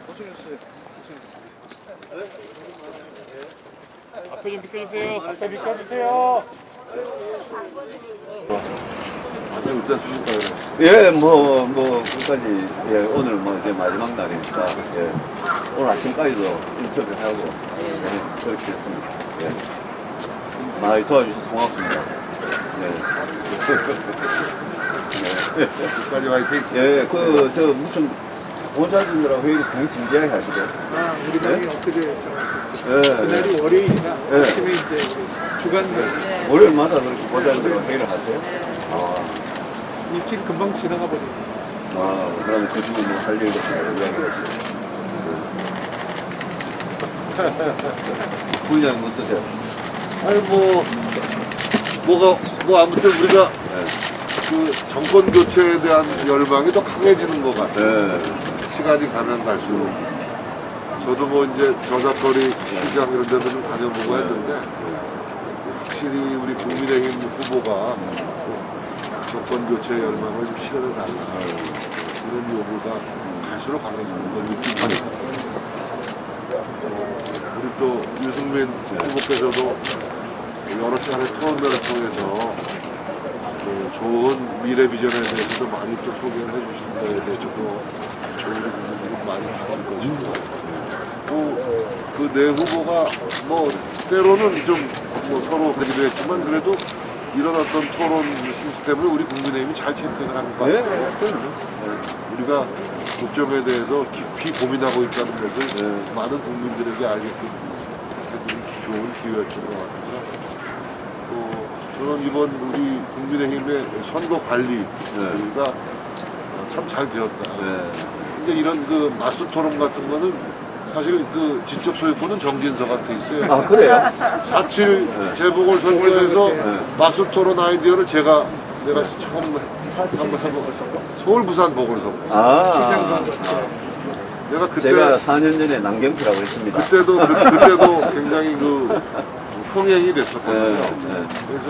고생했어요. 앞에 좀 비켜주세요. 앞에 비켜주세요. 어떻습니까? 예, 끝까지, 예, 오늘 이제 마지막 날이니까, 예, 오늘 아침까지도 인터뷰하고, 예, 그렇게 했습니다. 예. 많이 도와주셔서 고맙습니다. 예. 끝까지 화이팅! 예, 무슨, 본사진이라고 회의를 굉장히 진지하게 하시고. 우리 당이 엊그제 전화했었죠. 예. 그날이 월요일이나 예. 아침에 이제 주간 월요일마다 그렇게 본사진이라고 회의를 하세요? 아. 일주일 금방 지나가 버리고. 그러면 그 중에 할 일도 이야기가 있어요. 부장님 어떠세요? 아니, 아무튼 우리가 그 정권 교체에 대한 열망이 더 강해지는 것 같아요. 네. 시간이 가면 갈수록. 저도 이제 저작거리 시장 이런 데도 좀 다녀보고 했는데, 확실히 우리 국민의힘 후보가 정권 교체 열망을 좀 실현해달라. 이런 요구가 갈수록 강해지는 걸 느끼고. 우리 또 유승민 후보께서도 여러 차례 토론회를 통해서 좋은 미래 비전에 대해서도 많이 또 소개를 해주신 거에 대해서도 우리 국민들이 많이 하실 것이고 그 내 후보가 때로는 좀 서로 그리도 했지만 그래도 이런 어떤 토론 시스템을 우리 국민의힘이 잘 채택을 하는 것 같아요. 우리가 국정에 대해서 깊이 고민하고 있다는 것을 많은 국민들에게 알게끔 해주는 좋은 기회였던 것 같아서 또 저는 이번 우리 국민의힘의 선거 관리가 참 잘 되었다. 근데 이런 그 맞수 토론 같은 거는 사실 그 지적 소유권은 정진석한테 있어요. 아, 그래요? 4.7 재보궐선거에서 맞수 토론 아이디어를 내가 처음 한번 해보고 서울 부산 보궐선거. 내가 그때 제가 4년 전에 남경필하고 했습니다. 그때도 굉장히 흥행이 됐었거든요. 그래서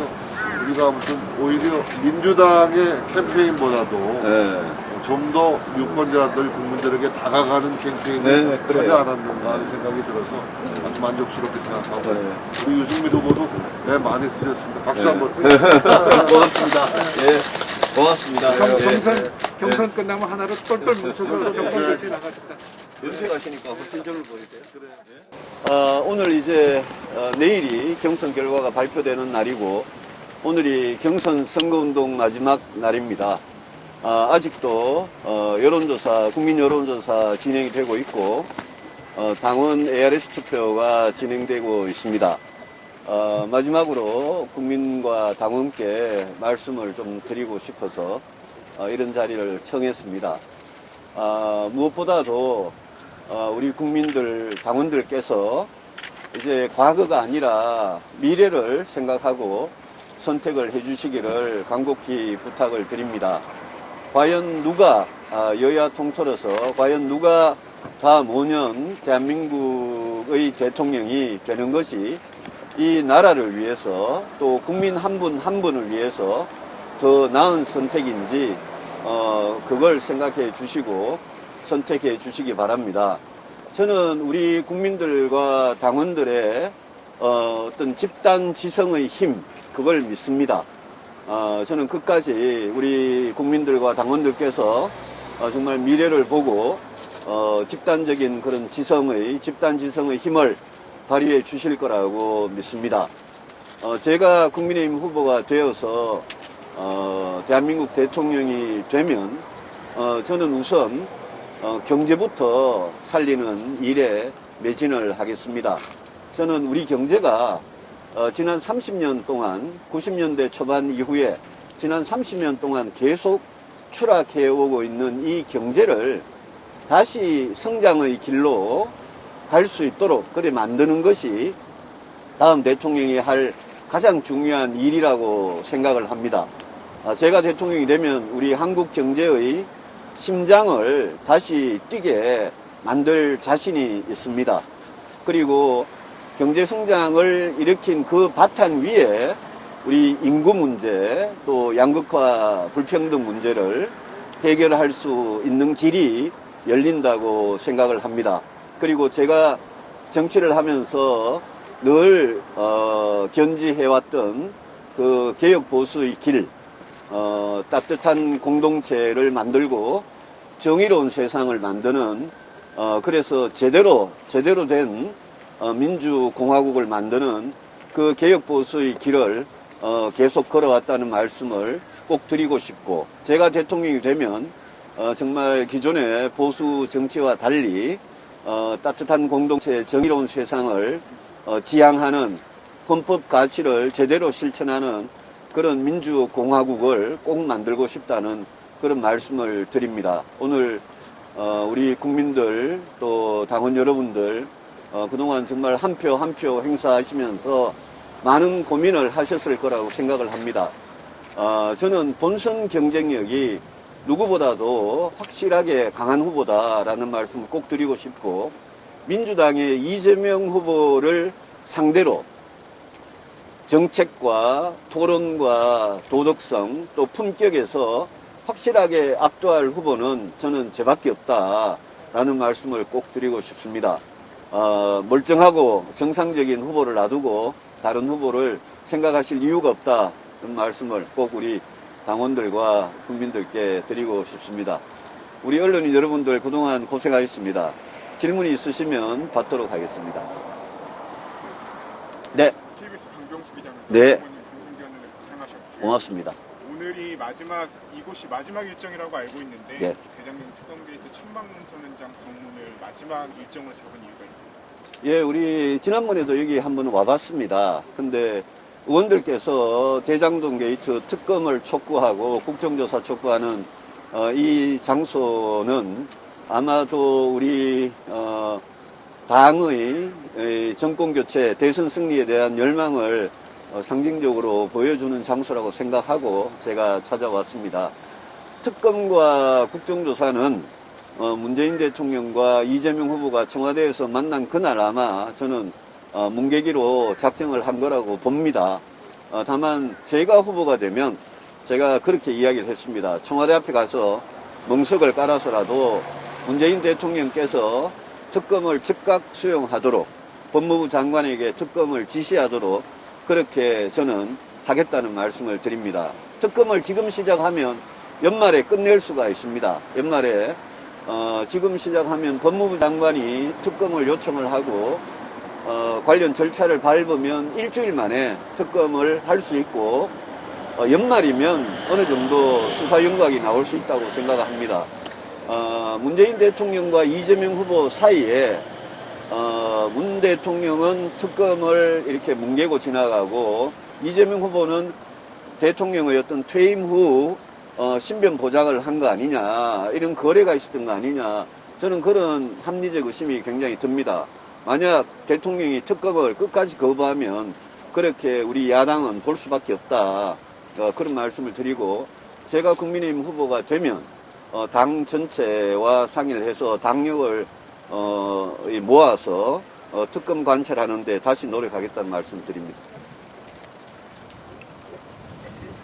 우리가 아무튼 오히려 민주당의 캠페인보다도 좀 더 유권자들 국민들에게 다가가는 캠페인을 하지 않았는가 하는 생각이 들어서 아주 만족스럽게 생각하고 우리 유승민 후보도 많이 쓰셨습니다. 박수 한번. 고맙습니다. 예, 고맙습니다. 경선 끝나면 하나로 똘똘 뭉쳐서 정권 같이 나가겠다. 연세가시니까 훨씬 젊어 보이세요. 오늘 이제 내일이 경선 결과가 발표되는 날이고 오늘이 경선 선거운동 마지막 날입니다. 아직도 여론조사, 국민 여론조사 진행이 되고 있고 당원 ARS 투표가 진행되고 있습니다. 마지막으로 국민과 당원께 말씀을 좀 드리고 싶어서 이런 자리를 청했습니다. 무엇보다도 우리 국민들, 당원들께서 이제 과거가 아니라 미래를 생각하고 선택을 해주시기를 간곡히 부탁을 드립니다. 과연 누가 여야 통틀어서 과연 누가 다음 5년 대한민국의 대통령이 되는 것이 이 나라를 위해서 또 국민 한 분 한 분을 위해서 더 나은 선택인지 그걸 생각해 주시고 선택해 주시기 바랍니다. 저는 우리 국민들과 당원들의 어떤 집단 지성의 힘 그걸 믿습니다. 저는 끝까지 우리 국민들과 당원들께서 정말 미래를 보고 집단적인 그런 집단 지성의 힘을 발휘해 주실 거라고 믿습니다. 제가 국민의힘 후보가 되어서 대한민국 대통령이 되면 저는 우선 경제부터 살리는 일에 매진을 하겠습니다. 저는 우리 경제가 지난 30년 동안 90년대 초반 이후에 지난 30년 동안 계속 추락해 오고 있는 이 경제를 다시 성장의 길로 갈 수 있도록 그래 만드는 것이 다음 대통령이 할 가장 중요한 일이라고 생각을 합니다. 제가 대통령이 되면 우리 한국 경제의 심장을 다시 뛰게 만들 자신이 있습니다. 그리고 경제 성장을 일으킨 그 바탕 위에 우리 인구 문제 또 양극화 불평등 문제를 해결할 수 있는 길이 열린다고 생각을 합니다. 그리고 제가 정치를 하면서 늘 견지해왔던 그 개혁 보수의 길, 따뜻한 공동체를 만들고 정의로운 세상을 만드는 그래서 제대로 된 민주공화국을 만드는 그 개혁 보수의 길을 계속 걸어왔다는 말씀을 꼭 드리고 싶고, 제가 대통령이 되면 정말 기존의 보수 정치와 달리 따뜻한 공동체, 정의로운 세상을 지향하는 헌법 가치를 제대로 실천하는 그런 민주공화국을 꼭 만들고 싶다는 그런 말씀을 드립니다. 오늘 우리 국민들 또 당원 여러분들 그동안 정말 한 표 한 표 행사하시면서 많은 고민을 하셨을 거라고 생각을 합니다. 저는 본선 경쟁력이 누구보다도 확실하게 강한 후보다라는 말씀을 꼭 드리고 싶고, 민주당의 이재명 후보를 상대로 정책과 토론과 도덕성 또 품격에서 확실하게 압도할 후보는 저는 저밖에 없다라는 말씀을 꼭 드리고 싶습니다. 멀쩡하고 정상적인 후보를 놔두고 다른 후보를 생각하실 이유가 없다는 말씀을 꼭 우리 당원들과 국민들께 드리고 싶습니다. 우리 언론인 여러분들 그동안 고생하셨습니다. 질문이 있으시면 받도록 하겠습니다. 네. KBS 강병수 기자입니다. 네. 당선되었는데 고생하셨고요. 고맙습니다. 오늘이 이곳이 마지막 일정이라고 알고 있는데 네. 대장동 특검 게이트 천방선 현장 방문을 마지막 일정으로 잡은 이유가 있습니다. 예, 우리 지난번에도 여기 한번 와봤습니다. 근데 의원들께서 대장동 게이트 특검을 촉구하고 국정조사 촉구하는 이 장소는 아마도 우리 당의 정권교체, 대선 승리에 대한 열망을 상징적으로 보여주는 장소라고 생각하고 제가 찾아왔습니다. 특검과 국정조사는 문재인 대통령과 이재명 후보가 청와대에서 만난 그날 아마 저는 문계기로 작정을 한 거라고 봅니다. 다만 제가 후보가 되면 제가 그렇게 이야기를 했습니다. 청와대 앞에 가서 멍석을 깔아서라도 문재인 대통령께서 특검을 즉각 수용하도록 법무부 장관에게 특검을 지시하도록 그렇게 저는 하겠다는 말씀을 드립니다. 특검을 지금 시작하면 연말에 끝낼 수가 있습니다. 연말에 지금 시작하면 법무부 장관이 특검을 요청을 하고 관련 절차를 밟으면 일주일 만에 특검을 할 수 있고 연말이면 어느 정도 수사 윤곽이 나올 수 있다고 생각합니다. 문재인 대통령과 이재명 후보 사이에 문 대통령은 특검을 이렇게 뭉개고 지나가고 이재명 후보는 대통령의 어떤 퇴임 후 신변 보장을 한 거 아니냐, 이런 거래가 있었던 거 아니냐, 저는 그런 합리적 의심이 굉장히 듭니다. 만약 대통령이 특검을 끝까지 거부하면 그렇게 우리 야당은 볼 수밖에 없다, 그런 말씀을 드리고, 제가 국민의힘 후보가 되면 당 전체와 상의를 해서 당력을 모아서 특검 관찰하는데 다시 노력하겠다는 말씀을 드립니다.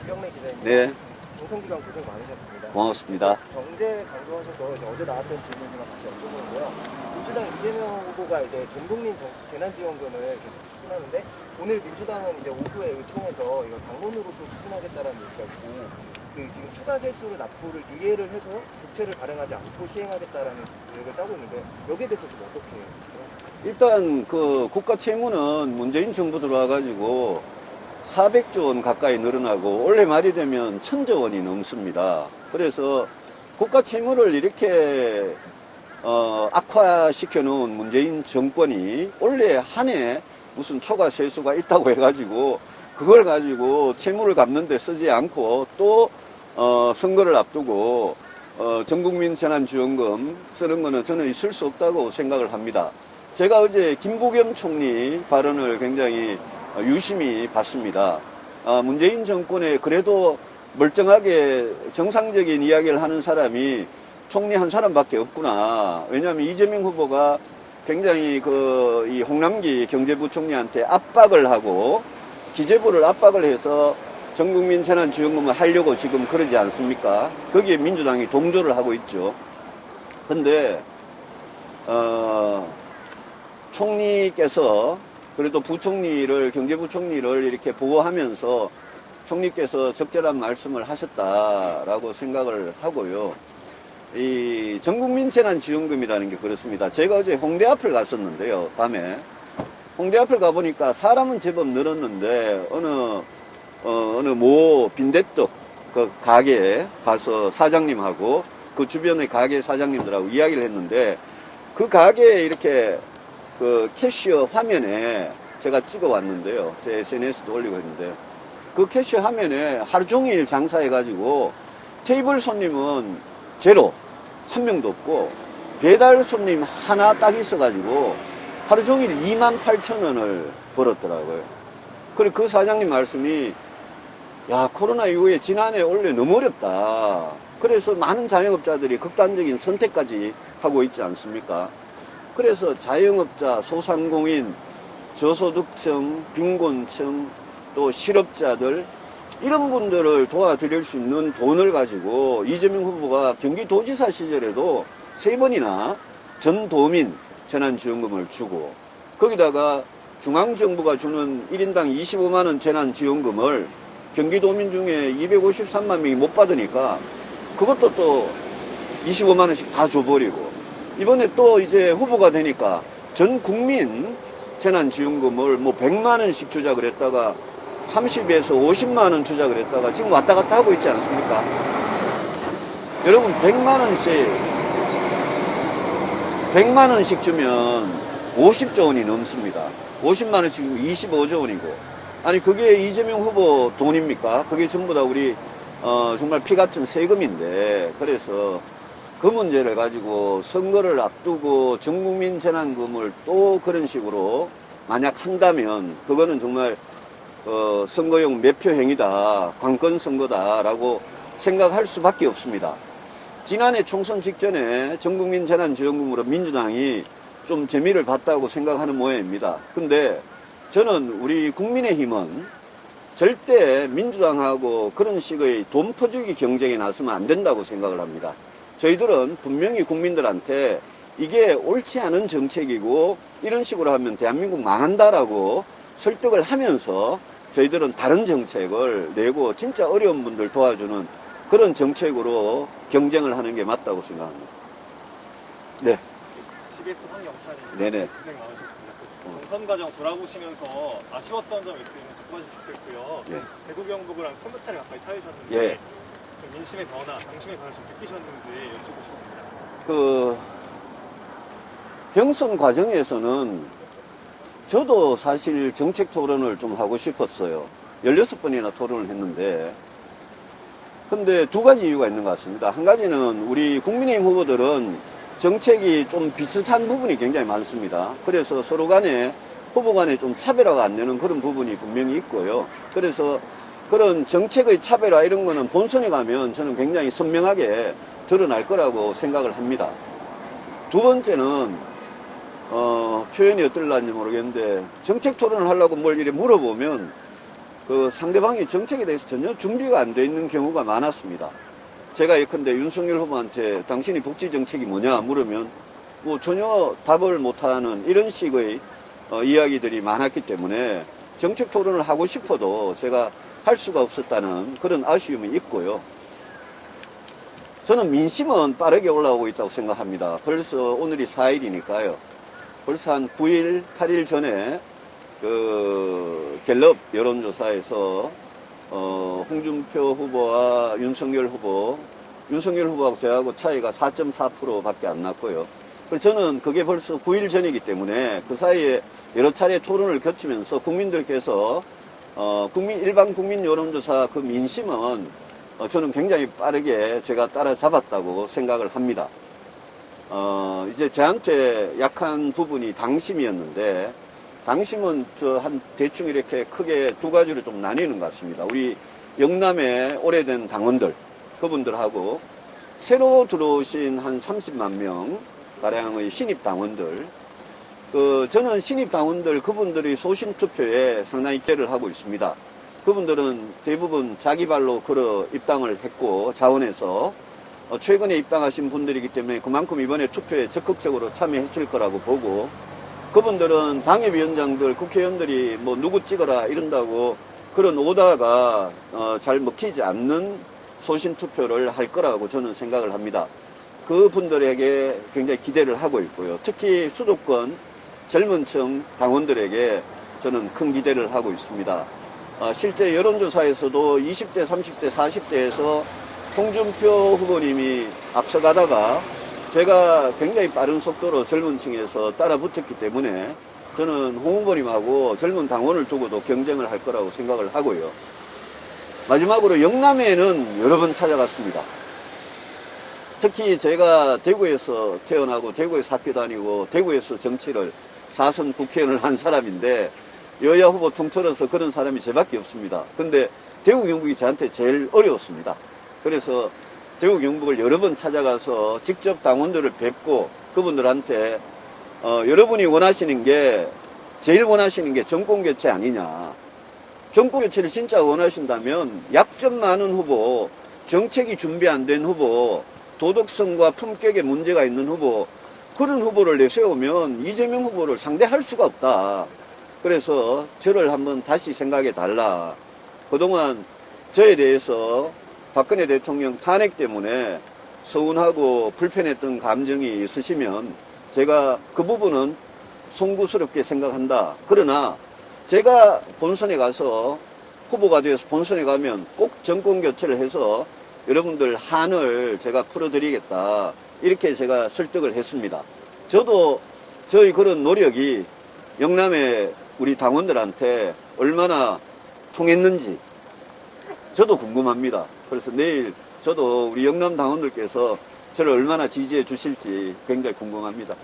김경래 기자입니다. 네, 공성기간 고생 많으셨습니다. 고맙습니다. 경제 강조하셔서 이제 어제 나왔던 질문 제가 다시 여쭤보고요. 민주당 이재명 후보가 이제 전국민 재난지원금을 계속 추진하는데 오늘 민주당은 이제 오후에 의총에서 이걸 당론으로 또 추진하겠다라는 얘기가 있고, 그 지금 추가 세수를 납부를 이해를 해서 조치를 발행하지 않고 시행하겠다라는 계획을 짜고 있는데 여기에 대해서 좀 어떻게 해요? 일단 그 국가 채무는 문재인 정부 들어와가지고 400조 원 가까이 늘어나고 올해 말이 되면 1000조 원이 넘습니다. 그래서 국가 채무를 이렇게 악화시켜 놓은 문재인 정권이 올해 한 해 무슨 초과 세수가 있다고 해가지고 그걸 가지고 채무를 갚는 데 쓰지 않고 또 선거를 앞두고 전국민 재난지원금 쓰는 거는 저는 있을 수 없다고 생각을 합니다. 제가 어제 김부겸 총리 발언을 굉장히 유심히 봤습니다. 문재인 정권에 그래도 멀쩡하게 정상적인 이야기를 하는 사람이 총리 한 사람밖에 없구나. 왜냐하면 이재명 후보가 굉장히 이 홍남기 경제부총리한테 압박을 하고 기재부를 압박을 해서 전국민 재난지원금을 하려고 지금 그러지 않습니까? 거기에 민주당이 동조를 하고 있죠. 근데 총리께서 그래도 부총리를, 경제부총리를 이렇게 보호하면서 총리께서 적절한 말씀을 하셨다라고 생각을 하고요. 이 전국민 재난지원금이라는 게 그렇습니다. 제가 어제 홍대 앞을 갔었는데요, 밤에. 홍대 앞을 가보니까 사람은 제법 늘었는데, 어느 모 빈대떡 그 가게에 가서 사장님하고 그 주변의 가게 사장님들하고 이야기를 했는데, 그 가게에 이렇게 그 캐시어 화면에 제가 찍어 왔는데요. 제 SNS도 올리고 했는데, 그 캐시어 화면에 하루 종일 장사해가지고 테이블 손님은 제로, 한 명도 없고, 배달 손님 하나 딱 있어가지고 하루 종일 28,000원을 벌었더라고요. 그리고 그 사장님 말씀이, 야, 코로나 이후에 지난해 원래 너무 어렵다. 그래서 많은 자영업자들이 극단적인 선택까지 하고 있지 않습니까? 그래서 자영업자, 소상공인, 저소득층, 빈곤층, 또 실업자들, 이런 분들을 도와드릴 수 있는 돈을 가지고 이재명 후보가 경기도지사 시절에도 3번이나 전도민 재난지원금을 주고, 거기다가 중앙정부가 주는 1인당 25만원 재난지원금을 경기도민 중에 253만 명이 못 받으니까 그것도 또 25만원씩 다 줘버리고, 이번에 또 이제 후보가 되니까 전 국민 재난지원금을 뭐 100만원씩 주자 그랬다가 30에서 50만원 주자 그랬다가 지금 왔다 갔다 하고 있지 않습니까? 여러분, 100만원씩 주면 50조 원이 넘습니다. 50만원씩 주면 25조 원이고. 아니, 그게 이재명 후보 돈입니까? 그게 전부 다 우리 정말 피 같은 세금인데, 그래서 그 문제를 가지고 선거를 앞두고 전국민 재난금을 또 그런 식으로 만약 한다면 그거는 정말 선거용 매표 행위다, 관건 선거다라고 생각할 수밖에 없습니다. 지난해 총선 직전에 전국민 재난지원금으로 민주당이 좀 재미를 봤다고 생각하는 모양입니다. 근데 저는 우리 국민의힘은 절대 민주당하고 그런 식의 돈 퍼주기 경쟁에 나서면 안 된다고 생각을 합니다. 저희들은 분명히 국민들한테 이게 옳지 않은 정책이고 이런 식으로 하면 대한민국 망한다라고 설득을 하면서 저희들은 다른 정책을 내고 진짜 어려운 분들 도와주는 그런 정책으로 경쟁을 하는 게 맞다고 생각합니다. 네. CBS 황영찬입니다. 네네. 고생 많으셨습니다. 경선 과정 돌아보시면서 아쉬웠던 점 있으면 짚어주시면 좋겠고요. 예. 대구 경북을 한 20차례 가까이 찾으셨는데 예. 좀 민심의 변화, 당심의 변화 좀 느끼셨는지 여쭤보고 싶습니다. 그 경선 과정에서는 저도 사실 정책 토론을 좀 하고 싶었어요. 16번이나 토론을 했는데, 근데 두 가지 이유가 있는 것 같습니다. 한 가지는 우리 국민의힘 후보들은 정책이 좀 비슷한 부분이 굉장히 많습니다. 그래서 서로 간에 후보 간에 좀 차별화가 안 되는 그런 부분이 분명히 있고요. 그래서 그런 정책의 차별화 이런 거는 본선에 가면 저는 굉장히 선명하게 드러날 거라고 생각을 합니다. 두 번째는 표현이 어떨란지 모르겠는데, 정책 토론을 하려고 뭘 이렇게 물어보면 그 상대방이 정책에 대해서 전혀 준비가 안 돼 있는 경우가 많았습니다. 제가 예컨대 윤석열 후보한테 당신이 복지 정책이 뭐냐 물으면 뭐 전혀 답을 못하는 이런 식의 이야기들이 많았기 때문에 정책 토론을 하고 싶어도 제가 할 수가 없었다는 그런 아쉬움이 있고요. 저는 민심은 빠르게 올라오고 있다고 생각합니다. 벌써 오늘이 4일이니까요. 벌써 한 9일, 8일 전에 그 갤럽 여론조사에서 홍준표 후보와 윤석열 후보하고 저하고 차이가 4.4%밖에 안 났고요. 저는 그게 벌써 9일 전이기 때문에 그 사이에 여러 차례 토론을 거치면서 국민들께서 일반 국민 여론조사 그 민심은 저는 굉장히 빠르게 제가 따라잡았다고 생각을 합니다. 이제 저한테 약한 부분이 당심이었는데, 당심은 대충 이렇게 크게 두 가지로 좀 나뉘는 것 같습니다. 우리 영남의 오래된 당원들, 그분들하고 새로 들어오신 한 30만 명 가량의 신입 당원들, 저는 신입 당원들 그분들이 소신 투표에 상당히 기대를 하고 있습니다. 그분들은 대부분 자기 발로 걸어 입당을 했고, 자원에서 최근에 입당하신 분들이기 때문에 그만큼 이번에 투표에 적극적으로 참여했을 거라고 보고, 그분들은 당협위원장들, 국회의원들이 뭐 누구 찍어라 이런다고 그런 오다가 잘 먹히지 않는 소신 투표를 할 거라고 저는 생각을 합니다. 그분들에게 굉장히 기대를 하고 있고요. 특히 수도권 젊은 층 당원들에게 저는 큰 기대를 하고 있습니다. 실제 여론조사에서도 20대, 30대, 40대에서 홍준표 후보님이 앞서가다가 제가 굉장히 빠른 속도로 젊은 층에서 따라 붙었기 때문에 저는 홍 후보님하고 젊은 당원을 두고도 경쟁을 할 거라고 생각을 하고요. 마지막으로 영남에는 여러 번 찾아갔습니다. 특히 제가 대구에서 태어나고 대구에서 학교 다니고 대구에서 정치를 4선 국회의원을 한 사람인데 여야 후보 통틀어서 그런 사람이 저밖에 없습니다. 근데 대구 경북이 저한테 제일 어려웠습니다. 그래서 대구 경북을 여러 번 찾아가서 직접 당원들을 뵙고 그분들한테 여러분이 원하시는 게 제일 원하시는 게 정권교체 아니냐. 정권교체를 진짜 원하신다면 약점 많은 후보, 정책이 준비 안 된 후보, 도덕성과 품격에 문제가 있는 후보, 그런 후보를 내세우면 이재명 후보를 상대할 수가 없다. 그래서 저를 한번 다시 생각해 달라. 그동안 저에 대해서 박근혜 대통령 탄핵 때문에 서운하고 불편했던 감정이 있으시면 제가 그 부분은 송구스럽게 생각한다. 그러나 제가 본선에 가서 후보가 되어서 본선에 가면 꼭 정권 교체를 해서 여러분들 한을 제가 풀어드리겠다. 이렇게 제가 설득을 했습니다. 저도 저희 그런 노력이 영남의 우리 당원들한테 얼마나 통했는지 저도 궁금합니다. 그래서 내일 저도 우리 영남 당원들께서 저를 얼마나 지지해 주실지 굉장히 궁금합니다.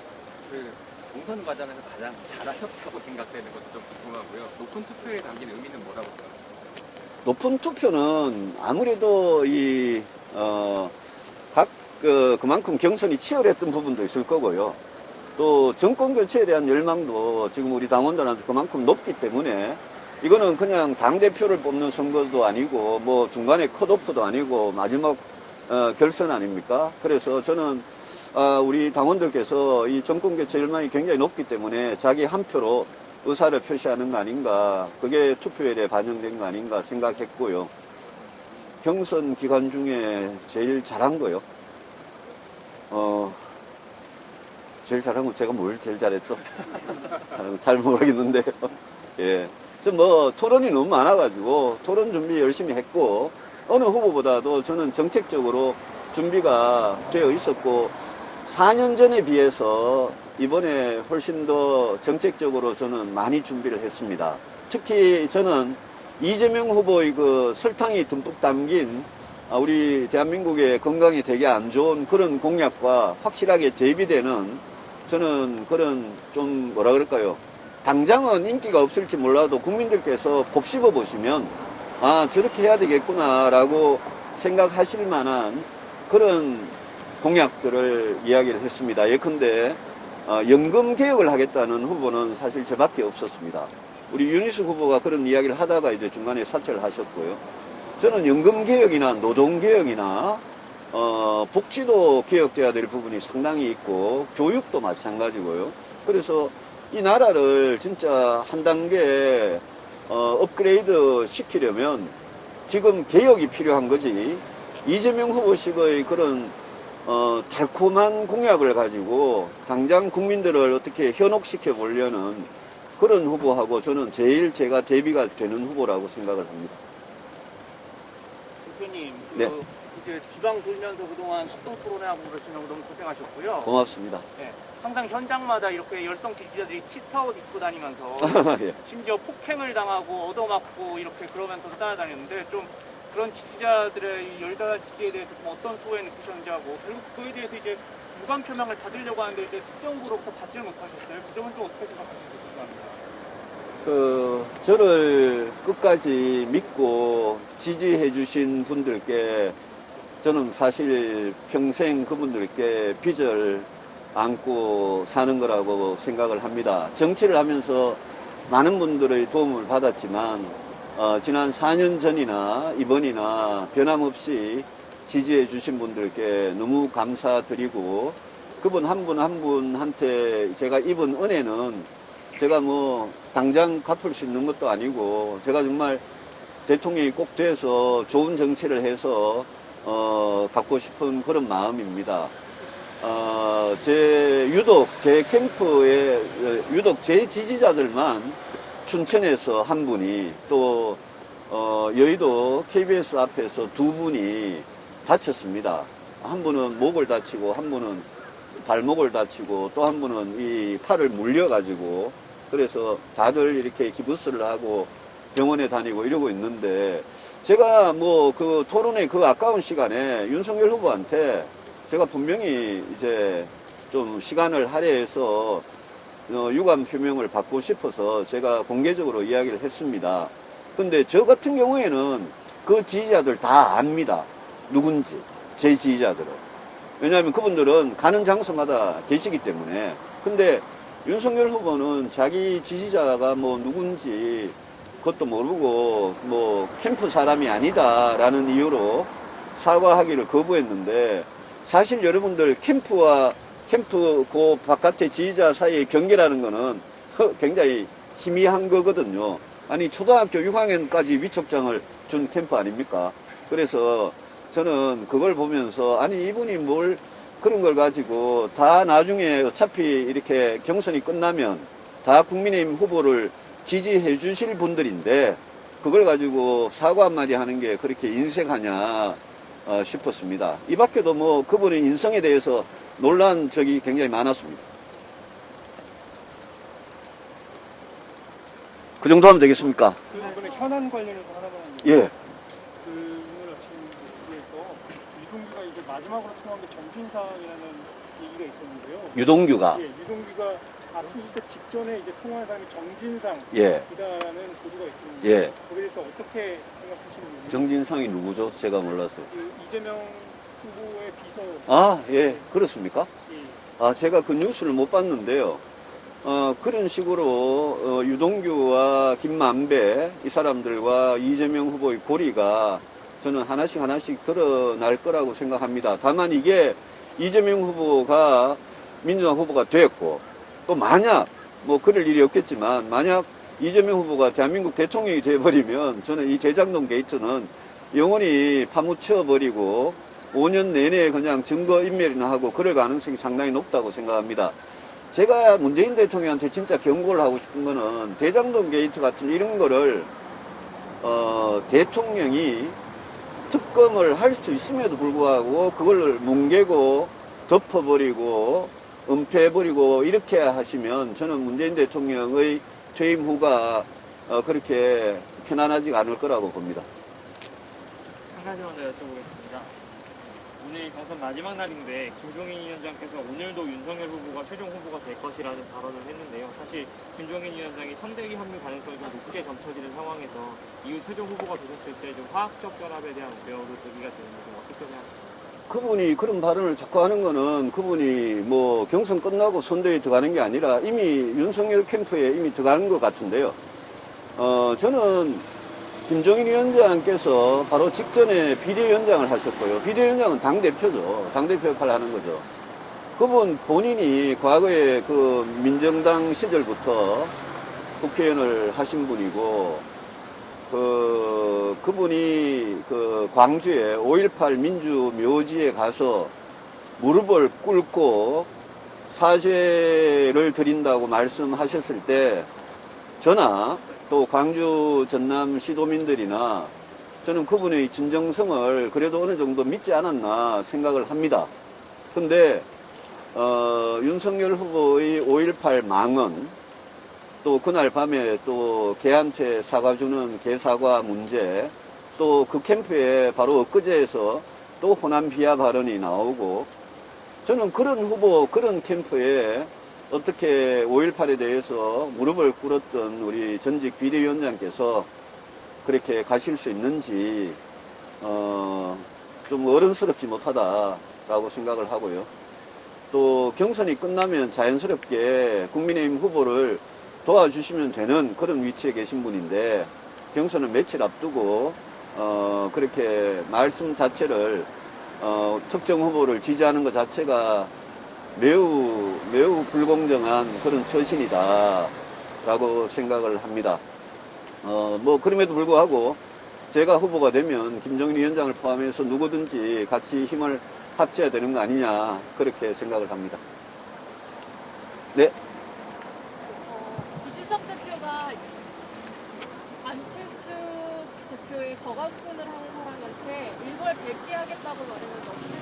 그 공선 과정에서 가장 잘하셨다고 생각되는 것도 좀 궁금하고요. 높은 투표에 담긴 의미는 뭐라고 생각하세요? 높은 투표는 아무래도 그만큼 경선이 치열했던 부분도 있을 거고요. 또 정권 교체에 대한 열망도 지금 우리 당원들한테 그만큼 높기 때문에 이거는 그냥 당대표를 뽑는 선거도 아니고 뭐 중간에 컷오프도 아니고 마지막 결선 아닙니까? 그래서 저는 우리 당원들께서 이 정권 교체 열망이 굉장히 높기 때문에 자기 한 표로 의사를 표시하는 거 아닌가, 그게 투표율에 반영된 거 아닌가 생각했고요. 경선 기간 중에 제일 잘한 거요. 제일 잘한 거 제가 뭘 제일 잘했죠? 잘 모르겠는데요. 예. 뭐 토론이 너무 많아가지고 토론 준비 열심히 했고 어느 후보보다도 저는 정책적으로 준비가 되어 있었고 4년 전에 비해서 이번에 훨씬 더 정책적으로 저는 많이 준비를 했습니다. 특히 저는 이재명 후보의 그 설탕이 듬뿍 담긴 우리 대한민국의 건강에 되게 안 좋은 그런 공약과 확실하게 대비되는 저는 그런 좀 뭐라 그럴까요? 당장은 인기가 없을지 몰라도 국민들께서 곱씹어 보시면 저렇게 해야 되겠구나라고 생각하실 만한 그런 공약들을 이야기를 했습니다. 예컨대 연금 개혁을 하겠다는 후보는 사실 저밖에 없었습니다. 우리 윤희숙 후보가 그런 이야기를 하다가 이제 중간에 사퇴를 하셨고요. 저는 연금 개혁이나 노동 개혁이나 복지도 개혁돼야 될 부분이 상당히 있고 교육도 마찬가지고요. 그래서 이 나라를 진짜 한 단계 업그레이드 시키려면 지금 개혁이 필요한 거지 이재명 후보식의 그런 달콤한 공약을 가지고 당장 국민들을 어떻게 현혹시켜 보려는 그런 후보하고 저는 제일 제가 대비가 되는 후보라고 생각을 합니다. 대표님, 네. 이제 지방 돌면서 그동안 합동 토론회하고 그러시느라고 너무 고생하셨고요. 고맙습니다. 네, 항상 현장마다 이렇게 열성 지지자들이 치타옷 입고 다니면서 예. 심지어 폭행을 당하고 얻어맞고 이렇게 그러면서 따라다녔는데 좀 그런 지지자들의 이 열달한 지지에 대해서 좀 어떤 소회 느끼셨는지 하고 결국 그에 대해서 이제 무관 표명을 받으려고 하는데 이제 특정 후보로부터 받지를 못하셨어요. 그 점은 좀 어떻게 생각하시는지 궁금합니다. 저를 끝까지 믿고 지지해 주신 분들께 저는 사실 평생 그분들께 빚을 안고 사는 거라고 생각을 합니다. 정치를 하면서 많은 분들의 도움을 받았지만 지난 4년 전이나 이번이나 변함없이 지지해 주신 분들께 너무 감사드리고 그분 한 분 한 분한테 제가 입은 은혜는 제가 뭐 당장 갚을 수 있는 것도 아니고 제가 정말 대통령이 꼭 돼서 좋은 정치를 해서 갖고 싶은 그런 마음입니다. 유독 제 캠프에 유독 제 지지자들만 춘천에서 한 분이 또 여의도 KBS 앞에서 두 분이 다쳤습니다. 한 분은 목을 다치고 한 분은 발목을 다치고 또 한 분은 이 팔을 물려가지고 그래서 다들 이렇게 기부스를 하고 병원에 다니고 이러고 있는데 제가 뭐 그 토론의 그 아까운 시간에 윤석열 후보한테 제가 분명히 이제 좀 시간을 할애해서 유감 표명을 받고 싶어서 제가 공개적으로 이야기를 했습니다. 근데 저 같은 경우에는 그 지지자들 다 압니다. 누군지, 제 지지자들은. 왜냐하면 그분들은 가는 장소마다 계시기 때문에. 근데 윤석열 후보는 자기 지지자가 뭐 누군지 그것도 모르고 뭐 캠프 사람이 아니다라는 이유로 사과하기를 거부했는데 사실 여러분들 캠프 그 바깥의 지지자 사이의 경계라는 거는 굉장히 희미한 거거든요. 아니 초등학교 6학년까지 위촉장을 준 캠프 아닙니까? 그래서 저는 그걸 보면서 아니 이분이 뭘 그런 걸 가지고 다 나중에 어차피 이렇게 경선이 끝나면 다 국민의힘 후보를 지지해 주실 분들인데 그걸 가지고 사과 한마디 하는 게 그렇게 인색하냐 싶었습니다. 이 밖에도 뭐 그분의 인성에 대해서 논란 적이 굉장히 많았습니다. 그 정도 하면 되겠습니까? 그 이번에 현안 관련해서 하나만 예. 그 오늘 아침에서 유동규가 이제 마지막으로 통한 게 정진상이라는 얘기가 있었는데요. 유동규가. 예, 유동규가 압수수색 직전에 이제 통화한 사람이 정진상이라는 예. 보도가 있었는데 예. 거기에 대해서 어떻게 생각하시는지. 정진상이 누구죠? 제가 몰라서요. 그 이재명 후보의 비서. 아, 예. 그렇습니까? 예. 아, 제가 그 뉴스를 못 봤는데요. 그런 식으로 유동규와 김만배 이 사람들과 이재명 후보의 고리가 저는 하나씩 드러날 거라고 생각합니다. 다만 이게 이재명 후보가 민주당 후보가 됐고 또 만약 뭐 그럴 일이 없겠지만 만약 이재명 후보가 대한민국 대통령이 돼버리면 저는 이 대장동 게이트는 영원히 파묻혀버리고 5년 내내 그냥 증거인멸이나 하고 그럴 가능성이 상당히 높다고 생각합니다. 제가 문재인 대통령한테 진짜 경고를 하고 싶은 거는 대장동 게이트 같은 이런 거를 대통령이 특검을 할 수 있음에도 불구하고 그걸 뭉개고 덮어버리고 은폐해버리고 이렇게 하시면 저는 문재인 대통령의 퇴임 후가 그렇게 편안하지가 않을 거라고 봅니다. 한 가지만 더 여쭤보겠습니다. 오늘 경선 마지막 날인데 김종인 위원장께서 오늘도 윤석열 후보가 최종 후보가 될 것이라는 발언을 했는데요. 사실 김종인 위원장이 선대위 합류 가능성이 더 높게 점쳐지는 상황에서 이후 최종 후보가 되셨을 때 좀 화학적 결합에 대한 우려도 제기가 되는데 좀 어떻게 생각하십니까? 그분이 그런 발언을 자꾸 하는 거는 그분이 뭐 경선 끝나고 선대위에 들어가는 게 아니라 이미 윤석열 캠프에 이미 들어가는 것 같은데요. 저는 김종인 위원장께서 바로 직전에 비대위원장을 하셨고요. 비대위원장은 당대표죠. 당대표 역할을 하는 거죠. 그분 본인이 과거에 그 민정당 시절부터 국회의원을 하신 분이고, 그분이 그 광주에 5.18 민주 묘지에 가서 무릎을 꿇고 사죄를 드린다고 말씀하셨을 때 저나 또 광주 전남 시도민들이나 저는 그분의 진정성을 그래도 어느 정도 믿지 않았나 생각을 합니다. 근데 윤석열 후보의 5.18 망언, 또 그날 밤에 또 개한테 사과 주는 개사과 문제, 또 그 캠프에 바로 엊그제에서 또 호남 비하 발언이 나오고, 저는 그런 후보, 그런 캠프에 어떻게 5.18에 대해서 무릎을 꿇었던 우리 전직 비대위원장께서 그렇게 가실 수 있는지 좀 어른스럽지 못하다라고 생각을 하고요. 또 경선이 끝나면 자연스럽게 국민의힘 후보를 도와주시면 되는 그런 위치에 계신 분인데 경선은 며칠 앞두고 그렇게 말씀 자체를 특정 후보를 지지하는 것 자체가 매우 불공정한 그런 처신이다라고 생각을 합니다. 뭐 그럼에도 불구하고 제가 후보가 되면 김종인 위원장을 포함해서 누구든지 같이 힘을 합쳐야 되는 거 아니냐 그렇게 생각을 합니다. 네. 이준석 대표가 안철수 대표의 거각군을 하는 사람한테 일벌 100개 하겠다고 말했는데 어떻게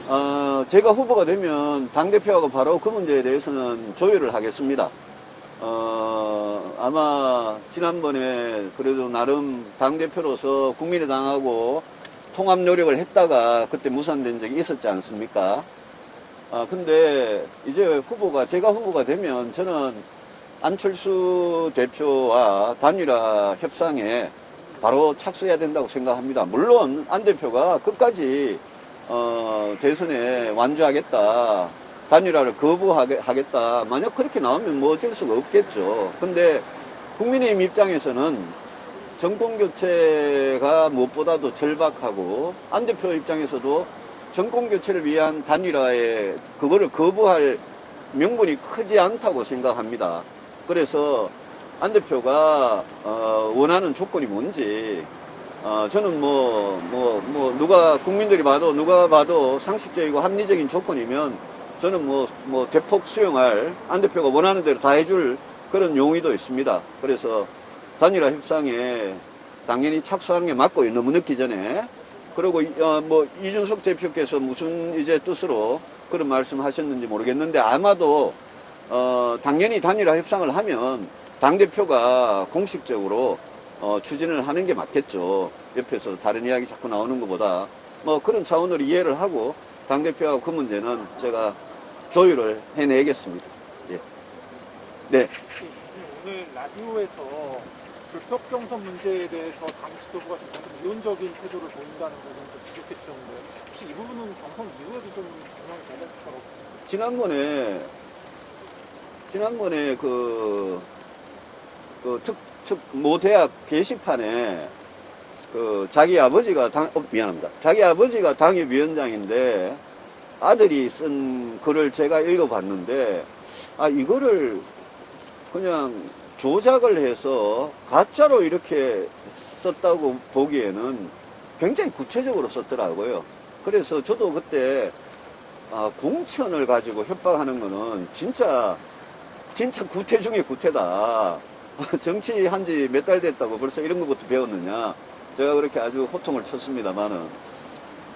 생각하세요? 제가 후보가 되면 당대표하고 바로 그 문제에 대해서는 조율을 하겠습니다. 아마 지난번에 그래도 나름 당대표로서 국민의당하고 통합 노력을 했다가 그때 무산된 적이 있었지 않습니까? 근데 이제 제가 후보가 되면 저는 안철수 대표와 단일화 협상에 바로 착수해야 된다고 생각합니다. 물론 안 대표가 끝까지 대선에 완주하겠다, 단일화를 거부하겠다, 만약 그렇게 나오면 뭐 어쩔 수가 없겠죠. 근데 국민의힘 입장에서는 정권교체가 무엇보다도 절박하고 안 대표 입장에서도 정권교체를 위한 단일화에 그거를 거부할 명분이 크지 않다고 생각합니다. 그래서 안 대표가 원하는 조건이 뭔지 저는 누가 국민들이 봐도 누가 봐도 상식적이고 합리적인 조건이면 저는 뭐 대폭 수용할 안 대표가 원하는 대로 다 해줄 그런 용의도 있습니다. 그래서 단일화 협상에 당연히 착수하는 게 맞고요. 너무 늦기 전에. 그리고 이준석 대표께서 무슨 이제 뜻으로 그런 말씀하셨는지 모르겠는데 아마도 당연히 단일화 협상을 하면 당 대표가 공식적으로 추진을 하는 게 맞겠죠. 옆에서 다른 이야기 자꾸 나오는 것보다 뭐 그런 차원으로 이해를 하고 당 대표하고 그 문제는 제가 조율을 해내겠습니다. 예. 네. 오늘 라디오에서 불법 경선 문제에 대해서 당 지도부가 좀 이론적인 태도를 보인다는 부분은 좀 부족했었는데 혹시 이 부분은 경선 이후에도 좀 영향을 받았다고? 지난번에 모 대학 게시판에 자기 아버지가 자기 아버지가 당협위원장인데 아들이 쓴 글을 제가 읽어봤는데 이거를 그냥 조작을 해서 가짜로 이렇게 썼다고 보기에는 굉장히 구체적으로 썼더라고요. 그래서 저도 그때 공천을 가지고 협박하는 거는 진짜 구태 중에 구태다. 정치한 지 몇 달 됐다고 벌써 이런 것부터 배웠느냐. 제가 그렇게 아주 호통을 쳤습니다만은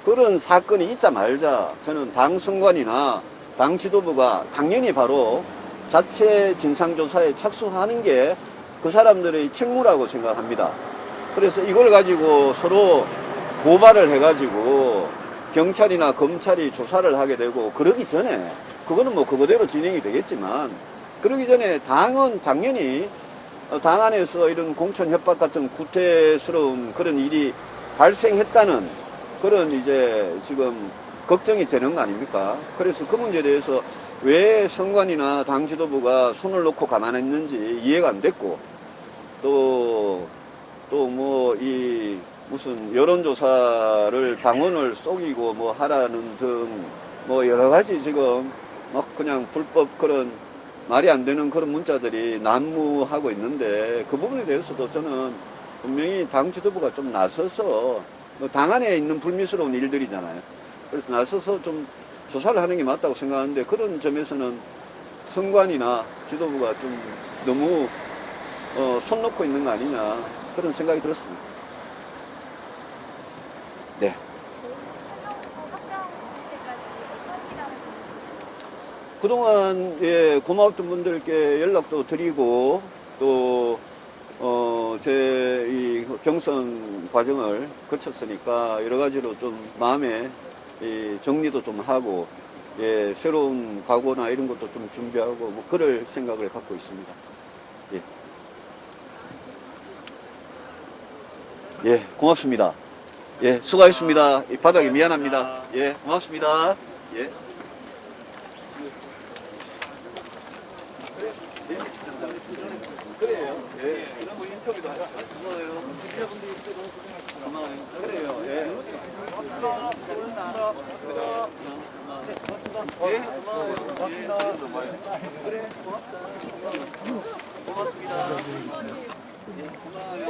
그런 사건이 있자말자 저는 당 선관위나 당 지도부가 당연히 바로 자체 진상조사에 착수하는 게 그 사람들의 책무라고 생각합니다. 그래서 이걸 가지고 서로 고발을 해가지고 경찰이나 검찰이 조사를 하게 되고 그러기 전에 그거는 뭐 그거대로 진행이 되겠지만 그러기 전에 당은 당연히 당 안에서 이런 공천 협박 같은 구태스러운 그런 일이 발생했다는 그런 이제 지금 걱정이 되는 거 아닙니까? 그래서 그 문제에 대해서 왜 선관위나 당 지도부가 손을 놓고 가만했는지 이해가 안 됐고 또 무슨 여론조사를 당원을 속이고 뭐 하라는 등 뭐 여러 가지 지금 막 그냥 불법 그런 말이 안 되는 그런 문자들이 난무하고 있는데 그 부분에 대해서도 저는 분명히 당 지도부가 좀 나서서 당 안에 있는 불미스러운 일들이잖아요. 그래서 나서서 좀 조사를 하는 게 맞다고 생각하는데 그런 점에서는 선관위나 지도부가 좀 너무 손 놓고 있는 거 아니냐 그런 생각이 들었습니다. 네. 그동안 고마웠던 분들께 연락도 드리고 또 제 이 경선 과정을 거쳤으니까 여러 가지로 좀 마음에 정리도 좀 하고 새로운 각오나 이런 것도 좀 준비하고 뭐 그럴 생각을 갖고 있습니다. 고맙습니다. 수고하셨습니다. 이 바닥에 미안합니다. 고맙습니다. 그래요. 그런 거 인터뷰도 하고 고마워요. 기자분들이 너무 고생하셨어요. 고마워요. 그래요. 예, 고마워요. 고맙습니다. 그래, 고맙다. 고맙습니다. 예, 고마워요.